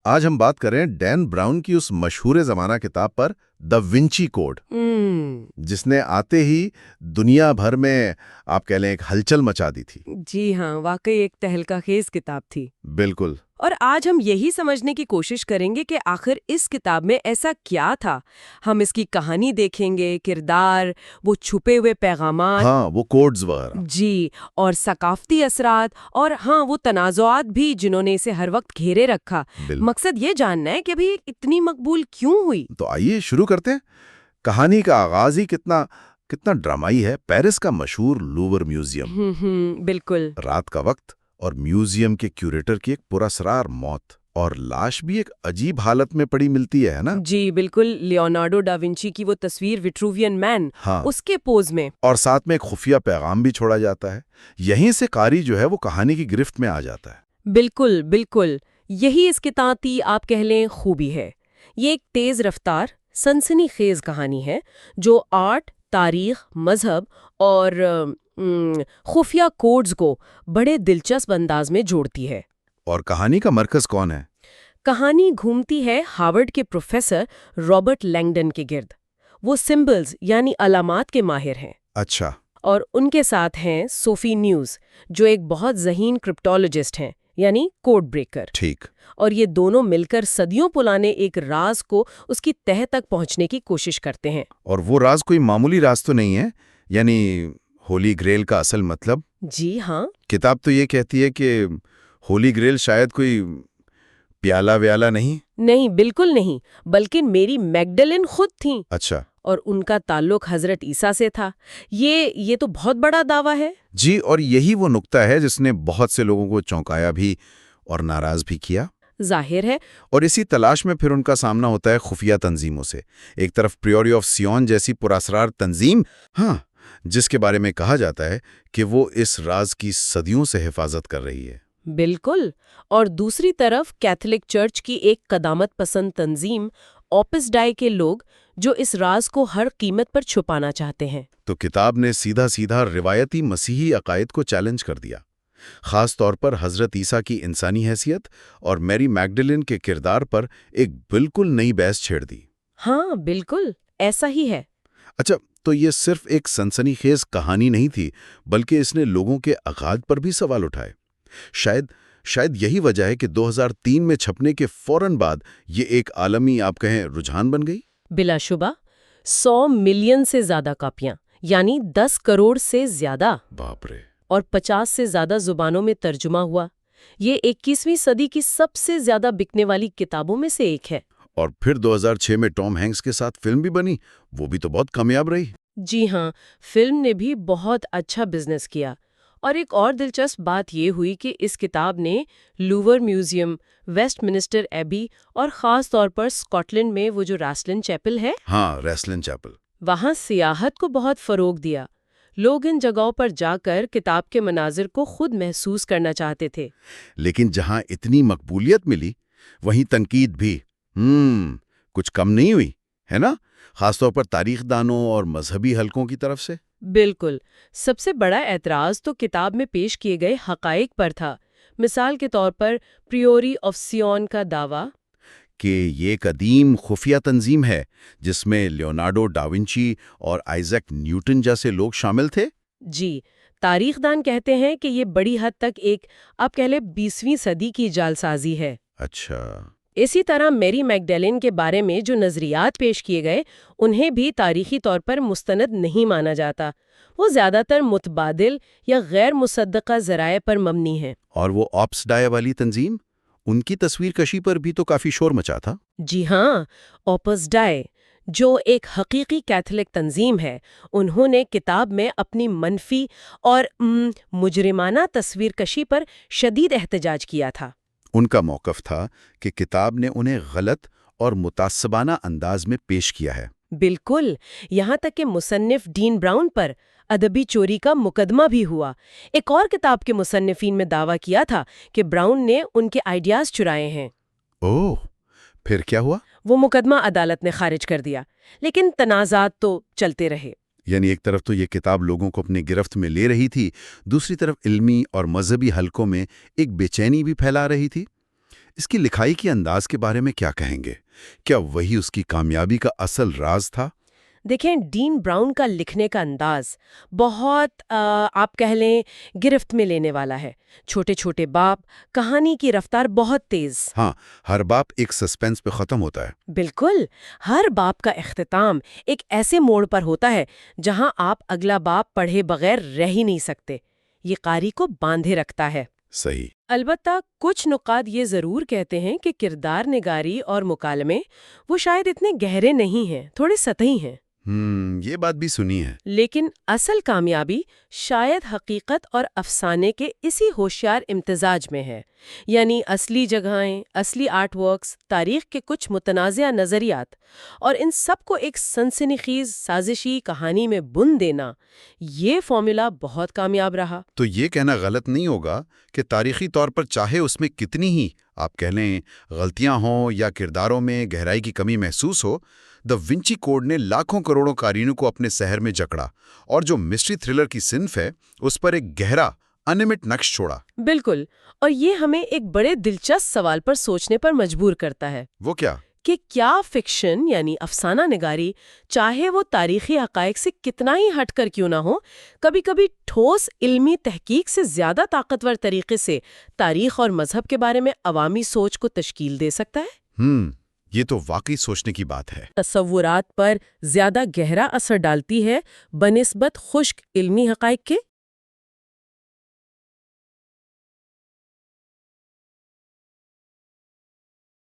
آج ہم بات کریں ڈین براؤن کی اس مشہور زمانہ کتاب پر دا ونچی کوڈ، جس نے آتے ہی دنیا بھر میں آپ کہہ لیں ایک ہلچل مچا دی تھی۔ جی ہاں، واقعی ایک تہلکہ خیز کتاب تھی۔ بالکل۔ اور آج ہم یہی سمجھنے کی کوشش کریں گے کہ آخر اس کتاب میں ایسا کیا تھا۔ ہم اس کی کہانی دیکھیں گے، کردار، وہ چھپے ہوئے پیغامات، ہاں، وہ کوڈز وغیرہ۔ جی، اور ثقافتی اثرات، اور ہاں وہ تنازعات بھی جنہوں نے اسے ہر وقت گھیرے رکھا۔ مقصد یہ جاننا ہے کہ ابھی اتنی مقبول کیوں ہوئی۔ تو آئیے شروع کرتے ہیں۔ کہانی کا آغاز ہی کتنا ڈرامائی ہے۔ پیرس کا مشہور لوور میوزیم، بالکل۔ رات کا وقت اور میوزیم کے کیوریٹر کی ایک پراسرار موت، اور لاش بھی ایک عجیب حالت میں پڑی ملتی ہے نا؟ جی بالکل، لیونارڈو ڈا ونچی کی وہ تصویر وٹرووین مین، ہاں، اس کے پوز میں، اور ساتھ میں ایک خفیہ پیغام بھی چھوڑا جاتا ہے۔ یہیں سے قاری جو ہے وہ کہانی کی گرفت میں آ جاتا ہے۔ بالکل بالکل، یہی اس کی تعتی آپ کہہ لیں خوبی ہے۔ یہ ایک تیز رفتار، سنسنی خیز کہانی ہے جو آرٹ، تاریخ، مذہب اور خفیہ کوڈز کو بڑے دلچسپ انداز میں جوڑتی ہے۔ اور کہانی کا مرکز کون ہے؟ کہانی گھومتی ہے ہارورڈ کے پروفیسر رابرٹ لینگڈن کے گرد۔ وہ سمبلز یعنی علامات کے ماہر ہیں۔ اچھا۔ اور ان کے ساتھ ہیں صوفی نیوز، جو ایک بہت ذہین کرپٹولوجسٹ ہیں، یعنی کوڈ بریکر۔ ٹھیک۔ اور یہ دونوں مل کر صدیوں پرانے ایک راز کو اس کی تہہ تک پہنچنے کی کوشش کرتے ہیں۔ اور وہ راز کوئی معمولی راز تو نہیں ہے، یعنی ہولی گریل کا اصل مطلب؟ جی ہاں۔ کتاب تو یہ کہتی ہے کہ ہولی گریل شاید کوئی پیالہ ویالہ نہیں؟ نہیں، بالکل نہیں، بلکہ میری میگڈلن خود تھیں۔ اچھا۔ اور ان کا تعلق حضرت عیسیٰ سے تھا۔ یہ تو بہت بڑا دعویٰ ہے۔ جی، اور یہی وہ نقطہ ہے جس نے بہت سے لوگوں کو چونکایا بھی اور ناراض بھی کیا۔ ظاہر ہے۔ اور اسی تلاش میں پھر ان کا سامنا ہوتا ہے خفیہ تنظیموں سے۔ ایک طرف پریوری آف سیون جیسی پراسرار تنظیم، ہاں، جس کے بارے میں کہا جاتا ہے کہ وہ اس راز کی صدیوں سے حفاظت کر رہی ہے۔ بالکل۔ اور دوسری طرف کیتھولک چرچ کی ایک قدامت پسند تنظیم، اوپس ڈائی کے لوگ، جو اس راز کو ہر قیمت پر چھپانا چاہتے ہیں۔ تو کتاب نے سیدھا روایتی مسیحی عقائد کو چیلنج کر دیا، خاص طور پر حضرت عیسیٰ کی انسانی حیثیت اور میری میگڈلن کے کردار پر ایک بالکل نئی بحث چھیڑ دی۔ ہاں بالکل، ایسا ہی ہے۔ اچھا، تو یہ صرف ایک سنسنی خیز کہانی نہیں تھی، بلکہ اس نے لوگوں کے عقائد پر بھی سوال اٹھائے۔ شاید یہی وجہ ہے کہ 2003 میں چھپنے کے فوراً بعد یہ ایک عالمی آپ کہیں رجحان بن گئی۔ بلا شبہ 100 ملین سے زیادہ کاپیاں، یعنی 10 کروڑ سے زیادہ، باپ رے، اور 50 سے زیادہ زبانوں میں ترجمہ ہوا۔ یہ 21ویں صدی کی سب سے زیادہ بکنے والی کتابوں میں سے ایک ہے۔ اور پھر 2006 میں ٹام ہینکس کے ساتھ فلم بھی بنی، وہ بھی تو بہت کامیاب رہی۔ جی ہاں، فلم نے بھی بہت اچھا بزنس کیا۔ اور ایک اور دلچسپ بات یہ ہوئی کہ اس کتاب نے Louvre Museum, Westminster Abbey, اور خاص طور پر اسکاٹ لینڈ میں وہ جو ریسلن چیپل ہے، ہاں، ریسلن چیپل، وہاں سیاحت کو بہت فروغ دیا۔ لوگ ان جگہوں پر جا کر کتاب کے مناظر کو خود محسوس کرنا چاہتے تھے۔ لیکن جہاں اتنی مقبولیت ملی، وہیں تنقید بھی کچھ کم نہیں ہوئی، ہے نا؟ خاص طور پر تاریخ دانوں اور مذہبی حلقوں کی طرف سے۔ بالکل۔ سب سے بڑا اعتراض تو کتاب میں پیش کیے گئے حقائق پر تھا۔ مثال کے طور پر پریوری آف سیون کا دعویٰ کہ یہ قدیم خفیہ تنظیم ہے جس میں لیونارڈو ڈا ونچی اور آئزیک نیوٹن جیسے لوگ شامل تھے۔ جی، تاریخ دان کہتے ہیں کہ یہ بڑی حد تک ایک آپ کہہ لیں 20ویں صدی کی جعلسازی ہے۔ اچھا۔ اسی طرح میری میگڈلن کے بارے میں جو نظریات پیش کیے گئے، انہیں بھی تاریخی طور پر مستند نہیں مانا جاتا۔ وہ زیادہ تر متبادل یا غیر مصدقہ ذرائع پر مبنی ہیں۔ اور وہ اوپس ڈائی والی تنظیم، ان کی تصویر کشی پر بھی تو کافی شور مچا تھا۔ جی ہاں، اوپس ڈائی، جو ایک حقیقی کیتھولک تنظیم ہے، انہوں نے کتاب میں اپنی منفی اور مجرمانہ تصویر کشی پر شدید احتجاج کیا تھا۔ ان کا موقف تھا کہ کتاب نے انہیں غلط اور متعصبانہ انداز میں پیش کیا ہے۔ بالکل، یہاں تک کہ مصنف ڈین براؤن پر ادبی چوری کا مقدمہ بھی ہوا۔ ایک اور کتاب کے مصنفین میں دعویٰ کیا تھا کہ براؤن نے ان کے آئیڈیاز چرائے ہیں۔ اوہ، پھر کیا ہوا؟ وہ مقدمہ عدالت نے خارج کر دیا، لیکن تنازعات تو چلتے رہے۔ یعنی ایک طرف تو یہ کتاب لوگوں کو اپنی گرفت میں لے رہی تھی، دوسری طرف علمی اور مذہبی حلقوں میں ایک بے چینی بھی پھیلا رہی تھی۔ اس کی لکھائی کے انداز کے بارے میں کیا کہیں گے؟ کیا وہی اس کی کامیابی کا اصل راز تھا؟ دیکھیں، ڈین براؤن کا لکھنے کا انداز بہت آپ کہہ لیں گرفت میں لینے والا ہے۔ چھوٹے چھوٹے باپ، کہانی کی رفتار بہت تیز۔ ہاں، ہر باپ ایک سسپینس پہ ختم ہوتا ہے۔ بالکل، ہر باپ کا اختتام ایک ایسے موڑ پر ہوتا ہے جہاں آپ اگلا باپ پڑھے بغیر رہ ہی نہیں سکتے۔ یہ قاری کو باندھے رکھتا ہے۔ صحیح۔ البتہ کچھ نقاد یہ ضرور کہتے ہیں کہ کردار نگاری اور مکالمے وہ شاید اتنے گہرے نہیں ہیں، تھوڑے سطحی ہیں۔ یہ بات بھی سنی ہے۔ لیکن اصل کامیابی شاید حقیقت اور افسانے کے اسی ہوشیار امتزاج میں ہے، یعنی اصلی جگہیں، اصلی آرٹ ورکس، تاریخ کے کچھ متنازع نظریات، اور ان سب کو ایک سنسنی خیز سازشی کہانی میں بن دینا۔ یہ فارمولا بہت کامیاب رہا۔ تو یہ کہنا غلط نہیں ہوگا کہ تاریخی طور پر چاہے اس میں کتنی ہی آپ کہہ لیں غلطیاں ہوں یا کرداروں میں گہرائی کی کمی محسوس ہو، دا ونچی کوڈ نے لاکھوں کروڑوں قارئینوں کو اپنے سحر میں جکڑا، اور جو مسٹری تھرلر کی صنف ہے اس پر ایک گہرا انمٹ نقش چھوڑا۔ بالکل، اور یہ ہمیں ایک بڑے دلچسپ سوال پر سوچنے پر مجبور کرتا ہے وہ کیا؟ کہ کیا فکشن یعنی افسانہ نگاری، چاہے وہ تاریخی حقائق سے کتنا ہی ہٹ کر کیوں نہ ہو، کبھی کبھی ٹھوس علمی تحقیق سے زیادہ طاقتور طریقے سے تاریخ اور مذہب کے بارے میں عوامی سوچ کو تشکیل دے سکتا ہے؟ یہ تو واقعی سوچنے کی بات ہے۔ تصورات پر زیادہ گہرا اثر ڈالتی ہے بنسبت خشک علمی حقائق کے؟